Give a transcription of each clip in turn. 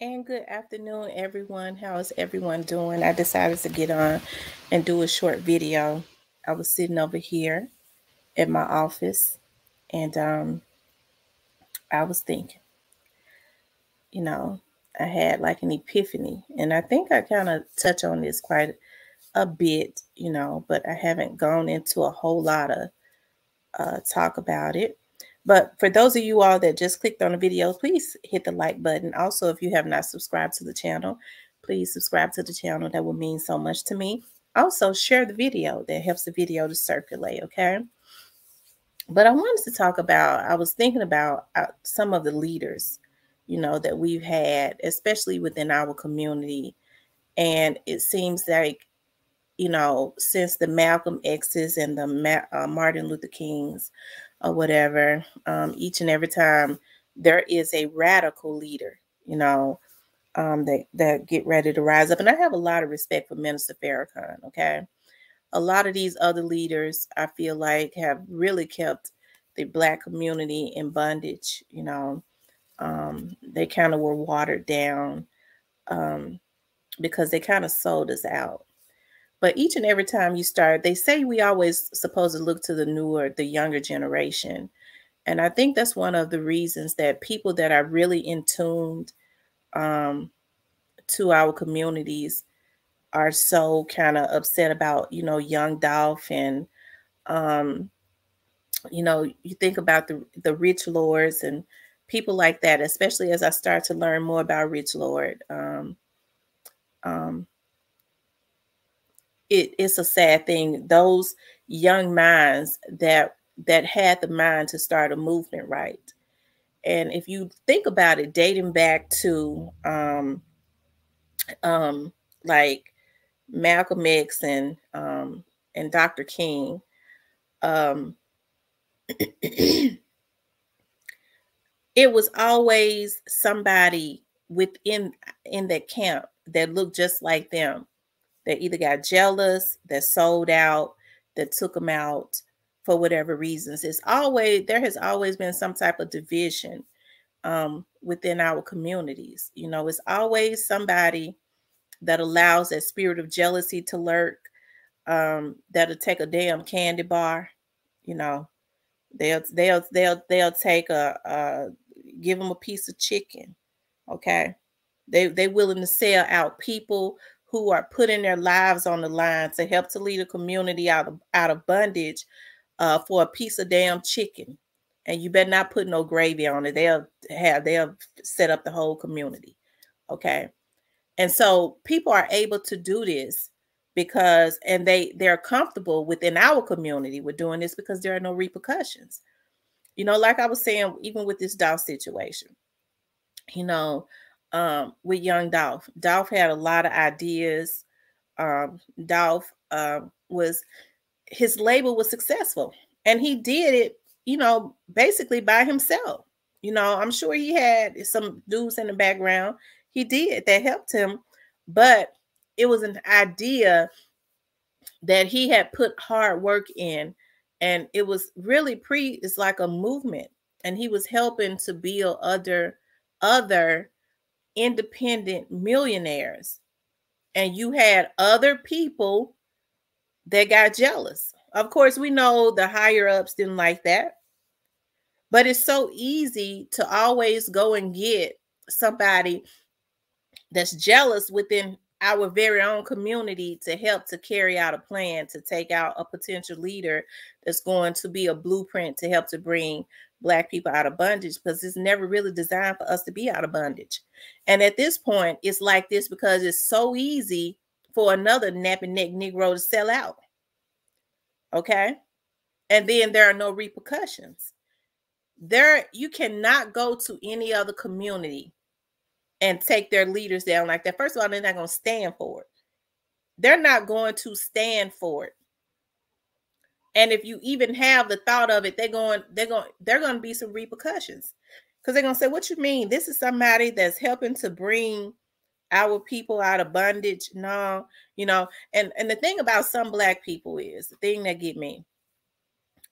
And good afternoon, everyone. How is everyone doing? I decided to get on and do a short video. I was sitting over here at my office and I was thinking, you know, I had like an epiphany. And I think I kind of touch on this quite a bit, but I haven't gone into a whole lot of talk about it. But for those of you all that just clicked on the video, please hit the like button. Also, if you have not subscribed to the channel, please subscribe to the channel. That would mean so much to me. Also, share the video. That helps the video to circulate, okay? But I wanted to talk about, I was thinking about some of the leaders, that we've had, especially within our community. And it seems like, since the Malcolm X's and the Martin Luther King's or whatever, each and every time there is a radical leader, that get ready to rise up. And I have a lot of respect for Minister Farrakhan, okay? A lot of these other leaders, I feel like, have really kept the Black community in bondage, they kind of were watered down because they kind of sold us out. But each and every time you start, they say we always supposed to look to the younger generation. And I think that's one of the reasons that people that are really in tuned to our communities are so kind of upset about, young Dolph. And, you think about the Rich Lords and people like that, especially as I start to learn more about Rich Lord. It's a sad thing. Those young minds that had the mind to start a movement, right? And if you think about it, dating back to like Malcolm X and Dr. King, it was always somebody in that camp that looked just like them, that either got jealous, that sold out, that took them out for whatever reasons. There has always been some type of division within our communities. It's always somebody that allows that spirit of jealousy to lurk, that'll take a damn candy bar. They'll take give them a piece of chicken. Okay. They willing to sell out people who are putting their lives on the line to help to lead a community out of bondage for a piece of damn chicken. And you better not put no gravy on it. They'll set up the whole community. Okay. And so people are able to do this because, and they're comfortable within our community with doing this because there are no repercussions. Like I was saying, even with this Dolph situation, with young Dolph. Dolph had a lot of ideas. Dolph his label was successful, and he did it, basically by himself. I'm sure he had some dudes in the background. He did that helped him, but it was an idea that he had put hard work in, and it was really it's like a movement, and he was helping to build other independent millionaires. And you had other people that got jealous. Of course, we know the higher ups didn't like that, but it's so easy to always go and get somebody that's jealous within our very own community to help to carry out a plan to take out a potential leader that's going to be a blueprint to help to bring Black people out of bondage, because it's never really designed for us to be out of bondage. And at this point, it's like this because it's so easy for another nappy neck Negro to sell out. Okay. And then there are no repercussions. You cannot go to any other community and take their leaders down like that. First of all, they're not going to stand for it. They're not going to stand for it. And if you even have the thought of it, they're going to be some repercussions, because they're going to say, what you mean? This is somebody that's helping to bring our people out of bondage. No, and the thing about some Black people is the thing that get me.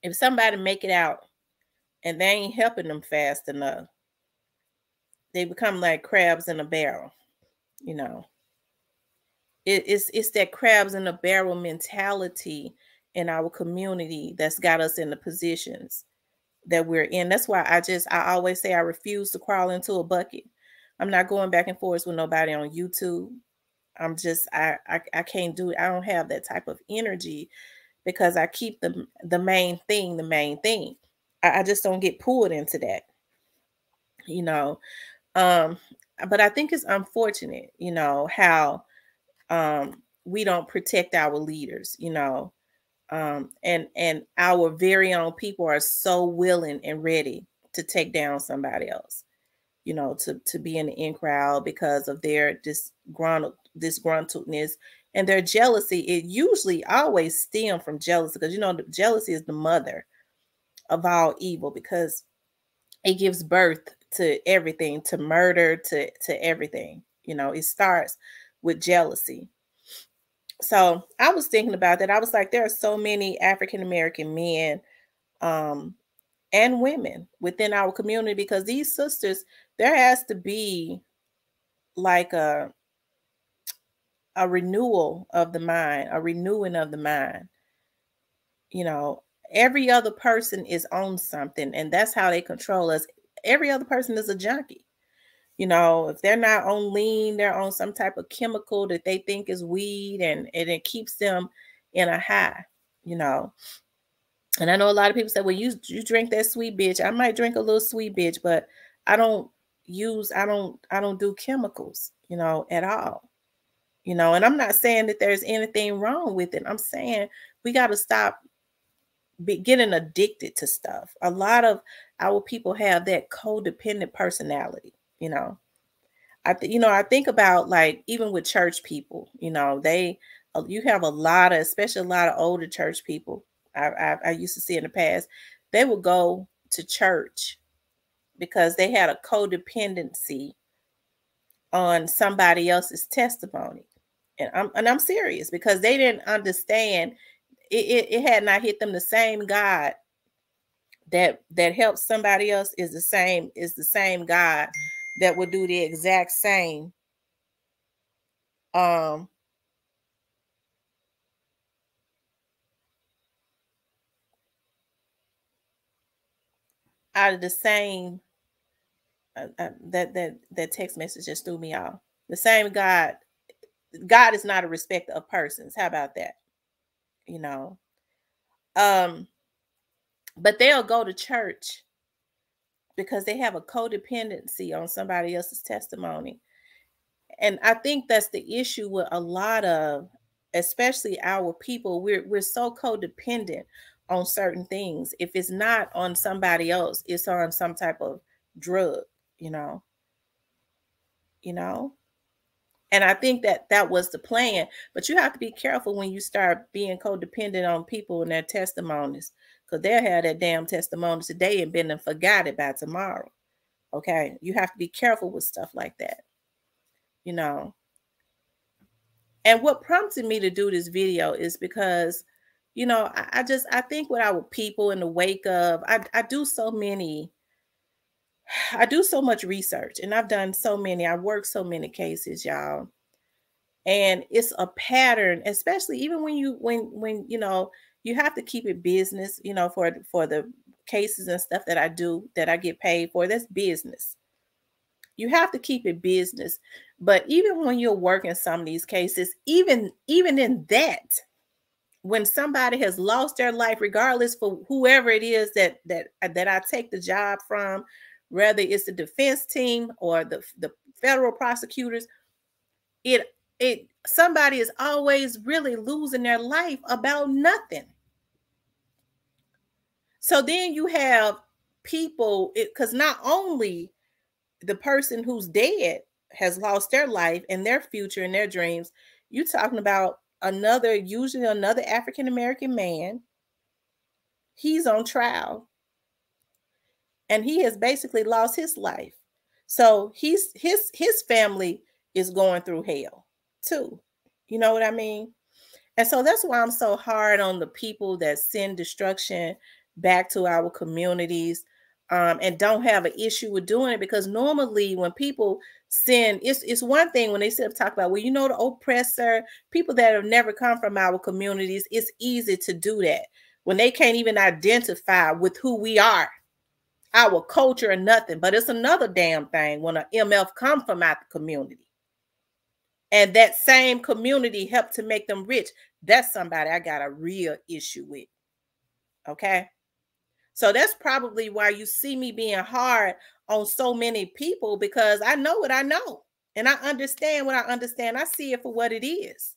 If somebody make it out and they ain't helping them fast enough, They become like crabs in a barrel, you know. It's that crabs in a barrel mentality in our community that's got us in the positions that we're in. That's why I always say I refuse to crawl into a bucket. I'm not going back and forth with nobody on YouTube. I'm just I can't do it. I don't have that type of energy because I keep the main thing the main thing. I just don't get pulled into that, you know. Um, but I think it's unfortunate, you know, how we don't protect our leaders, you know. And our very own people are so willing and ready to take down somebody else, you know, to be in the in crowd because of their disgruntledness and their jealousy. It usually always stem from jealousy because, you know, the jealousy is the mother of all evil because it gives birth to everything, to murder, to everything. You know, it starts with jealousy. So I was thinking about that. I was like, there are so many African American men um, and women within our community because these sisters, there has to be like a renewal of the mind, a renewing of the mind. You know, every other person is on something, and that's how they control us. Every other person is a junkie. You know, if they're not on lean, they're on some type of chemical that they think is weed, and it keeps them in a high, you know. And I know a lot of people say, well, you drink that sweet bitch. I might drink a little sweet bitch, but I don't I don't do chemicals, you know, at all. You know, and I'm not saying that there's anything wrong with it. I'm saying we got to stop getting addicted to stuff. A lot of our people have that codependent personality, you know. I think about like even with church people, you know, you have a lot of, especially a lot of older church people. I used to see in the past, they would go to church because they had a codependency on somebody else's testimony, and I'm serious because they didn't understand it had not hit them. The same God that helps somebody else is the same God that would do the exact same um out of the same that text message just threw me off. The same God is not a respecter of persons. How about that? You know. Um but they'll go to church because they have a codependency on somebody else's testimony. And I think that's the issue with a lot of, especially our people. We're so codependent on certain things. If it's not on somebody else, it's on some type of drug, you know, you know. And I think that was the plan. But you have to be careful when you start being codependent on people and their testimonies, because they'll have that damn testimony today and been and forgot it by tomorrow. Okay, you have to be careful with stuff like that, you know. And what prompted me to do this video is because, you know, I think with our people in the wake of, I do so many, I do so much research, and I've done so many, I work so many cases, y'all. And it's a pattern, especially even when you know, you have to keep it business, you know, for the cases and stuff that I do that I get paid for. That's business. You have to keep it business. But even when you're working some of these cases, even in that, when somebody has lost their life, regardless for whoever it is that I take the job from, whether it's the defense team or the federal prosecutors, it somebody is always really losing their life about nothing. So then you have people, because not only the person who's dead has lost their life and their future and their dreams, you're talking about usually another African American man. He's on trial and he has basically lost his life. So his family is going through hell too. You know what I mean? And so that's why I'm so hard on the people that send destruction back to our communities. and don't have an issue with doing it, because normally when people sin, it's one thing when they sit up talk about, well, the oppressor, people that have never come from our communities, it's easy to do that when they can't even identify with who we are, our culture, or nothing. But it's another damn thing when an MF come from our community and that same community helped to make them rich. That's somebody I got a real issue with. Okay. So that's probably why you see me being hard on so many people, because I know what I know and I understand what I understand. I see it for what it is.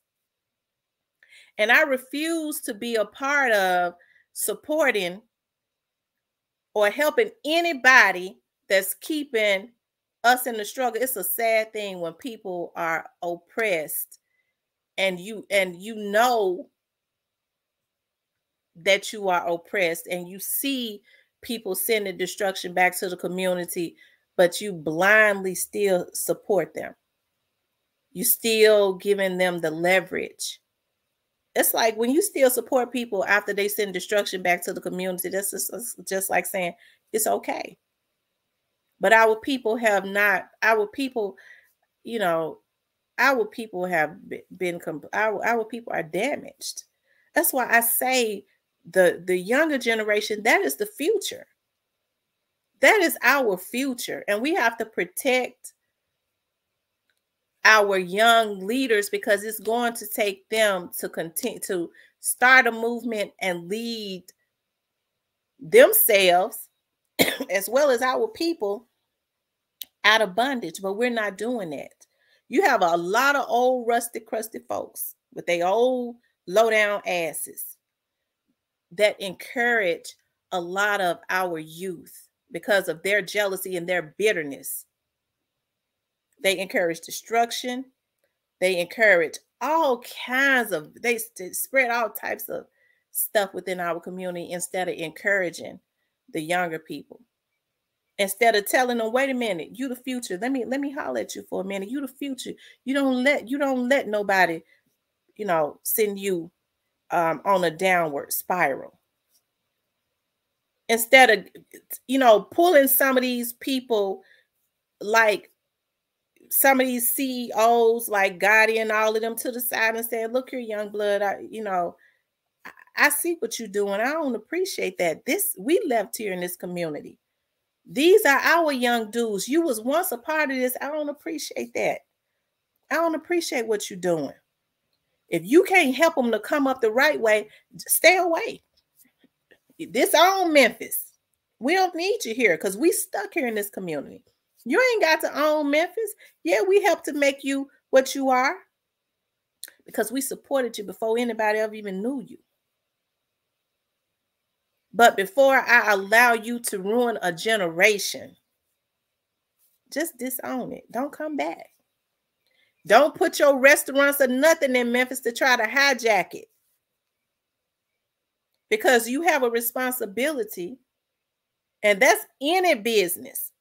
And I refuse to be a part of supporting or helping anybody that's keeping us in the struggle. It's a sad thing when people are oppressed and you know that you are oppressed, and you see people sending destruction back to the community, but you blindly still support them. You still giving them the leverage. It's like when you still support people after they send destruction back to the community, that's just like saying it's okay. But our people have not, our people, our people have been, our people are damaged. That's why I say the younger generation, that is the future. That is our future. And we have to protect our young leaders, because it's going to take them to continue to start a movement and lead themselves as well as our people out of bondage. But we're not doing that. You have a lot of old rusty, crusty folks with their old low down asses that encourage a lot of our youth because of their jealousy and their bitterness. They encourage destruction. They encourage all kinds of, they spread all types of stuff within our community instead of encouraging the younger people. Instead of telling them, wait a minute, you the future. Let me holler at you for a minute. You the future. You don't let nobody, send you on a downward spiral. Instead of, pulling some of these people, like some of these CEOs like Gotti and all of them, to the side and saying, look here, young blood, I see what you're doing. I don't appreciate that. We left here in this community. These are our young dudes. You was once a part of this. I don't appreciate that. I don't appreciate what you're doing. If you can't help them to come up the right way, stay away. This on Memphis. We don't need you here because we stuck here in this community. You ain't got to own Memphis. Yeah, we helped to make you what you are because we supported you before anybody ever even knew you. But before I allow you to ruin a generation, just disown it. Don't come back. Don't put your restaurants or nothing in Memphis to try to hijack it. Because you have a responsibility, and that's any business.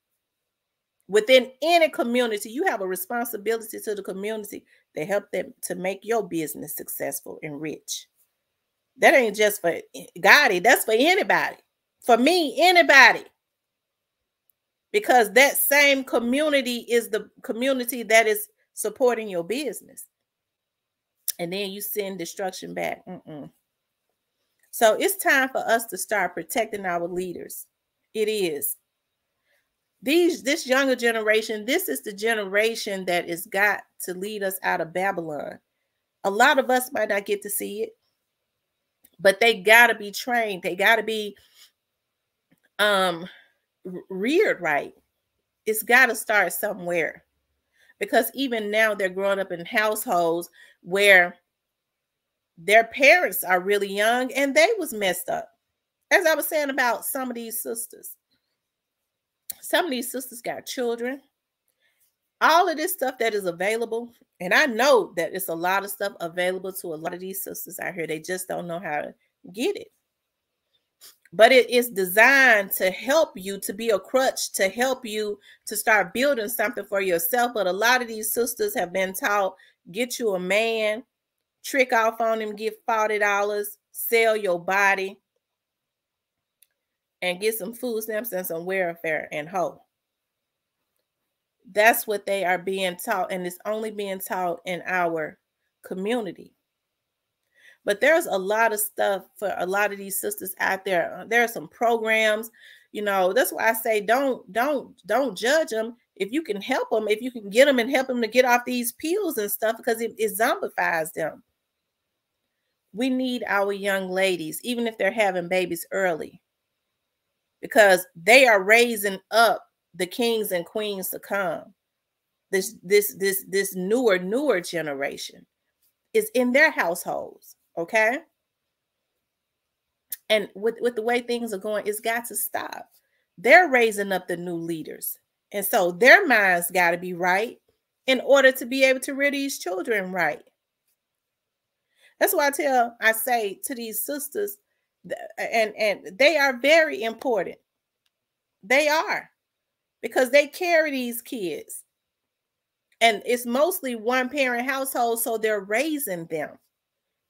Within any community, you have a responsibility to the community to help them to make your business successful and rich. That ain't just for Gotti, that's for anybody. For me, anybody. Because that same community is the community that is supporting your business. And then you send destruction back. So it's time for us to start protecting our leaders. It is. This younger generation, this is the generation that is got to lead us out of Babylon. A lot of us might not get to see it, but they got to be trained. They got to be reared right. It's got to start somewhere, because even now they're growing up in households where their parents are really young and they was messed up. As I was saying about some of these sisters. Some of these sisters got children. All of this stuff that is available. And I know that it's a lot of stuff available to a lot of these sisters out here. They just don't know how to get it. But it is designed to help you, to be a crutch, to help you to start building something for yourself. But a lot of these sisters have been taught, get you a man, trick off on him, get $40, sell your body. and get some food stamps and some welfare and hope. That's what they are being taught, and it's only being taught in our community. But there's a lot of stuff for a lot of these sisters out there. There are some programs, that's why I say don't judge them. If you can help them, if you can get them and help them to get off these pills and stuff, because it zombifies them. We need our young ladies, even if they're having babies early, because they are raising up the kings and queens to come. This newer generation is in their households, okay? And with the way things are going, it's got to stop. They're raising up the new leaders. And so their minds got to be right in order to be able to rear these children right. That's why I say to these sisters, and they are very important. They are, because they carry these kids. And it's mostly one parent household, so they're raising them.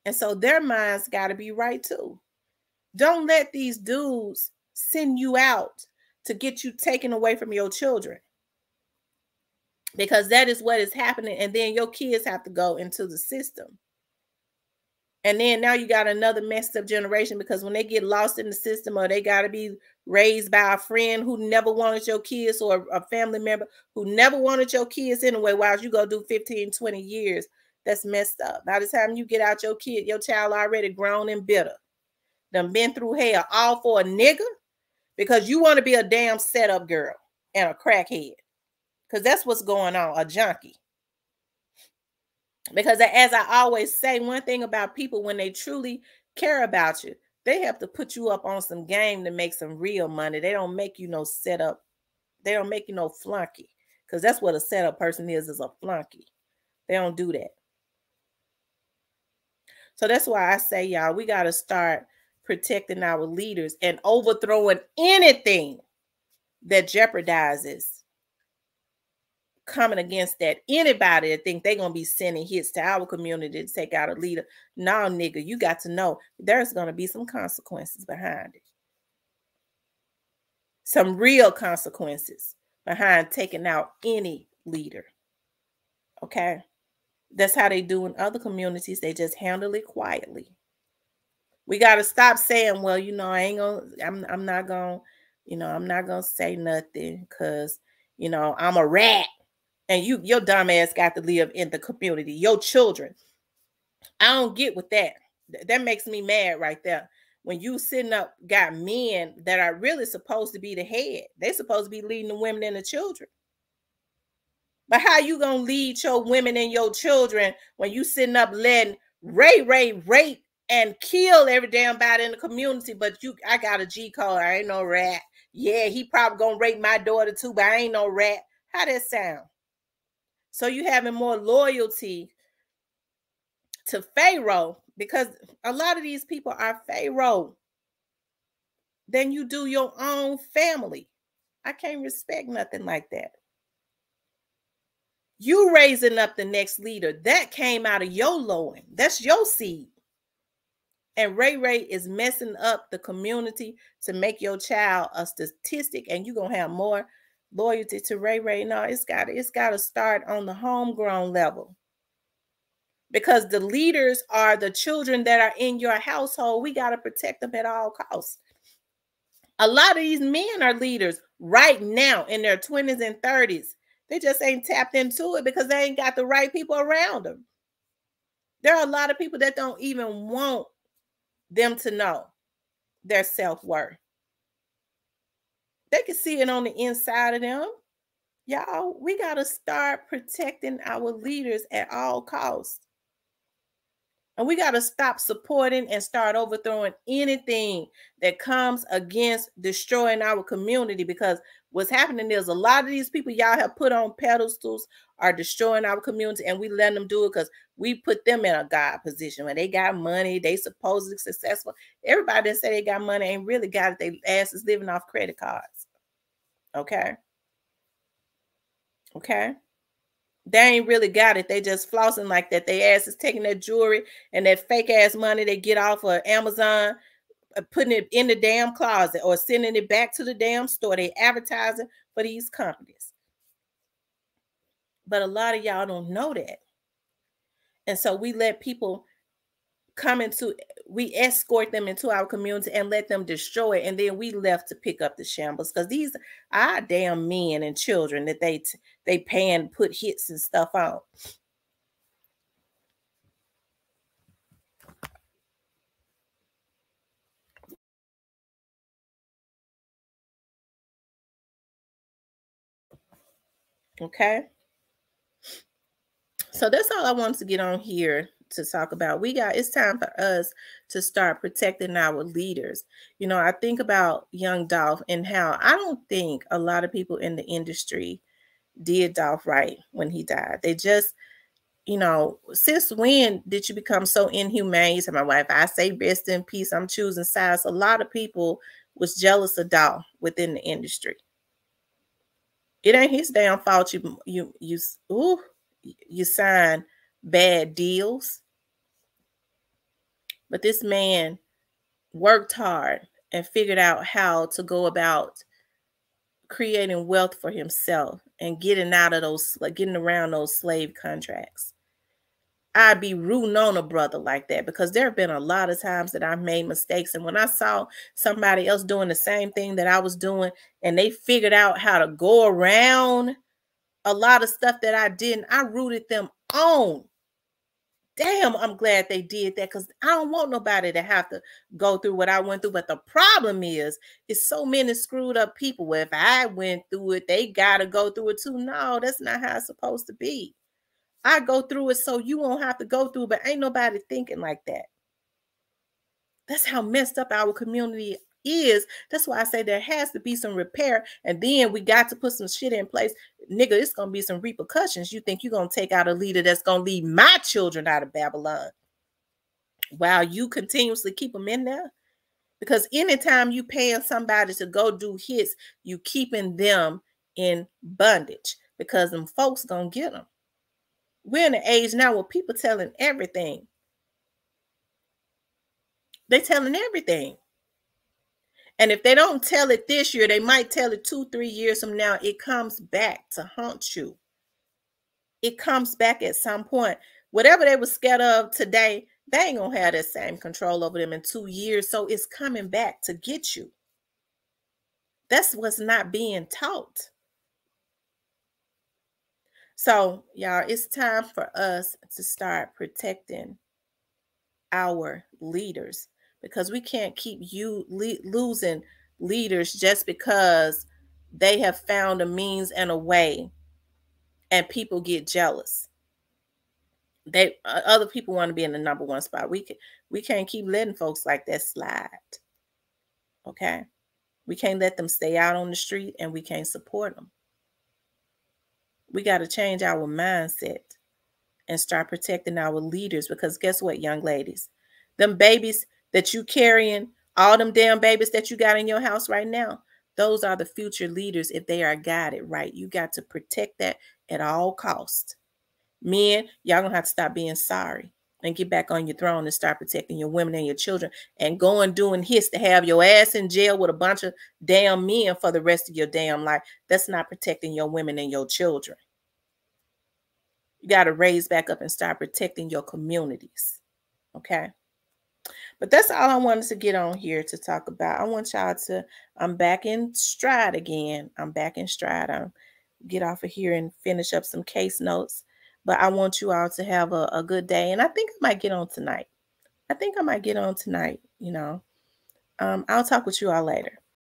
And so their minds got to be right too. Don't let these dudes send you out to get you taken away from your children, because that is what is happening. And then your kids have to go into the system. And then now you got another messed up generation, because when they get lost in the system, or they got to be raised by a friend who never wanted your kids, or a family member who never wanted your kids anyway, while you go do 15, 20 years, that's messed up. By the time you get out, your child already grown and bitter. Done been through hell, all for a nigga, because you want to be a damn setup girl and a crackhead. Because that's what's going on, a junkie. Because as I always say, one thing about people, when they truly care about you, they have to put you up on some game to make some real money. They don't make you no setup. They don't make you no flunky. Because that's what a setup person is a flunky. They don't do that. So that's why I say, y'all, we got to start protecting our leaders and overthrowing anything that jeopardizes coming against that. Anybody that think they're going to be sending hits to our community to take out a leader. No, nigga, you got to know there's going to be some consequences behind it. Some real consequences behind taking out any leader. Okay? That's how they do in other communities. They just handle it quietly. We got to stop saying, well, I'm not going to say nothing because, I'm a rat. And your dumb ass got to live in the community, your children. I don't get with that. That makes me mad right there. When you sitting up, got men that are really supposed to be the head. They're supposed to be leading the women and the children. But how you going to lead your women and your children when you sitting up letting Ray rape and kill every damn body in the community? But I got a G code. I ain't no rat. Yeah, he probably going to rape my daughter too, but I ain't no rat. How that sound? So you having more loyalty to Pharaoh, because a lot of these people are Pharaoh, than you do your own family. I can't respect nothing like that. You raising up the next leader, that came out of your loin. That's your seed. And Ray is messing up the community to make your child a statistic, and you're going to have more loyalty to Ray. No, it's got to start on the homegrown level, because the leaders are the children that are in your household. We got to protect them at all costs. A lot of these men are leaders right now in their 20s and 30s. They just ain't tapped into it because they ain't got the right people around them. There are a lot of people that don't even want them to know their self-worth. They can see it on the inside of them. Y'all, we got to start protecting our leaders at all costs. And we got to stop supporting and start overthrowing anything that comes against destroying our community, because what's happening is a lot of these people y'all have put on pedestals are destroying our community, and we let them do it because we put them in a God position when they got money, they supposedly successful. Everybody that say they got money ain't really got it. They asses living off credit cards. Okay? They ain't really got it. They just flossing like that. They ass is taking that jewelry and that fake ass money they get off of Amazon, putting it in the damn closet or sending it back to the damn store. They advertising for these companies. But a lot of y'all don't know that. And so we let people we escort them into our community and let them destroy it. And then we left to pick up the shambles, because these are damn men and children that they pay and put hits and stuff on. Okay. So that's all I wanted to get on here to talk about. It's time for us to start protecting our leaders. You know, I think about young Dolph and how I don't think a lot of people in the industry did Dolph right when he died. They just, you know, since when did you become so inhumane? To my wife, I say rest in peace, I'm choosing sides. A lot of people was jealous of Dolph within the industry. It ain't his damn fault you sign bad deals. But this man worked hard and figured out how to go about creating wealth for himself and getting around those slave contracts. I'd be rooting on a brother like that, because there have been a lot of times that I've made mistakes. And when I saw somebody else doing the same thing that I was doing, and they figured out how to go around a lot of stuff that I didn't, I rooted them on. Damn, I'm glad they did that, because I don't want nobody to have to go through what I went through. But the problem is so many screwed up people. Well, if I went through it, they got to go through it too. No, that's not how it's supposed to be. I go through it so you won't have to go through it, but ain't nobody thinking like that. That's how messed up our community is. That's why I say there has to be some repair, and then we got to put some shit in place. Nigga, it's going to be some repercussions. You think you're going to take out a leader that's going to lead my children out of Babylon while you continuously keep them in there? Because anytime you paying somebody to go do hits, you keeping them in bondage, because them folks going to get them. We're in an age now where people telling everything. They telling everything. And if they don't tell it this year, they might tell it 2-3 years from now. It comes back to haunt you. It comes back at some point. Whatever they were scared of today, they ain't gonna have that same control over them in 2 years. So it's coming back to get you. That's what's not being taught. So, y'all, it's time for us to start protecting our leaders, because we can't keep losing leaders just because they have found a means and a way and people get jealous. Other people want to be in the number one spot. We can't keep letting folks like that slide. Okay? We can't let them stay out on the street, and we can't support them. We got to change our mindset and start protecting our leaders, because guess what, young ladies? Them babies that you carrying, all them damn babies that you got in your house right now, those are the future leaders if they are guided right. You got to protect that at all costs. Men, y'all gonna have to stop being sorry and get back on your throne and start protecting your women and your children, and going doing hits to have your ass in jail with a bunch of damn men for the rest of your damn life. That's not protecting your women and your children. You got to raise back up and start protecting your communities. Okay? But that's all I wanted to get on here to talk about. I want y'all to, I'm back in stride again. I'm back in stride. I'll get off of here and finish up some case notes. But I want you all to have a good day. And I think I might get on tonight. You know. I'll talk with you all later.